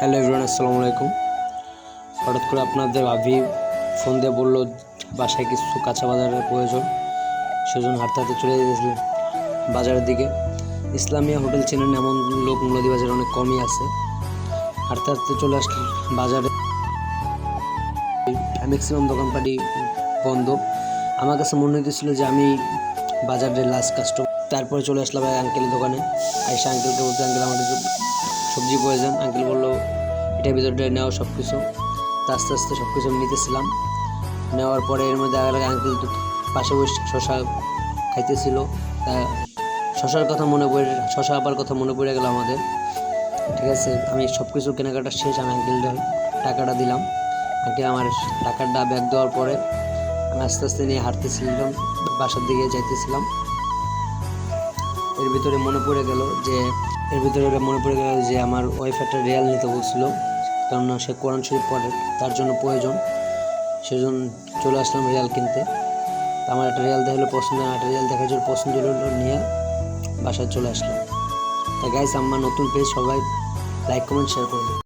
Hello everyone, আসসালামু আলাইকুম। হঠাৎ করে আপনাদের ভাবি ফোন দিয়ে বললো বাসায় কিছু কাঁচা বাজারের প্রয়োজন, সেজন্য হাঁটতে হাঁটতে চলে গেছিলেন বাজারের দিকে। ইসলামিয়া হোটেল চেনেন, এমন লোক মুলাদি বাজারে অনেক কমই আছে। হাঁটতে হাঁটতে চলে আসলে বাজারে ম্যাক্সিমাম দোকানপাটি বন্ধ। আমার কাছে মনে হইতেছিল যে আমি বাজারের লাস্ট কাস্টমার। তারপরে চলে আসলাম আঙ্কেলের দোকানে। আইসা আঙ্কেলকে বলতে, আঙ্কেল আমার কিছু সবজি প্রয়োজন। আঙ্কেল বললো এটার ভিতরে নেওয়া সব কিছু। তা আস্তে আস্তে সব কিছু নিতেছিলাম। নেওয়ার পরে এর মধ্যে আঙ্কেল পাশে বসে শশা খাইতেছিল। তা শশার কথা মনে পড়ে, শশা আবার কথা মনে পড়ে গেল আমাদের। ঠিক আছে, আমি সব কিছু কেনাকাটা শেষ, আমি আঙ্কেলদের টাকাটা দিলাম। আঙ্কেল আমার টাকাটা ব্যাগ দেওয়ার পরে আমি আস্তে আস্তে নিয়ে হাঁটতেছিলাম, বাসার দিকে যাইতেছিলাম। এর ভিতরে মনে পড়ে গেল যে আমার ওয়াইফ একটা রিয়াল নিতে বলছিল, কেননা সে কোরআন শরীফ পড়ে, তার জন্য প্রয়োজন। সেজন্য চলে আসলাম রিয়াল কিনতে। আমার একটা রিয়াল দেখলে পছন্দ, একটা রিয়াল দেখার জন্য পছন্দ হলো, নিয়ে বাসায় চলে আসলাম। তা গাইস, আমার নতুন পেজ, সবাই লাইক কমেন্ট শেয়ার করবে।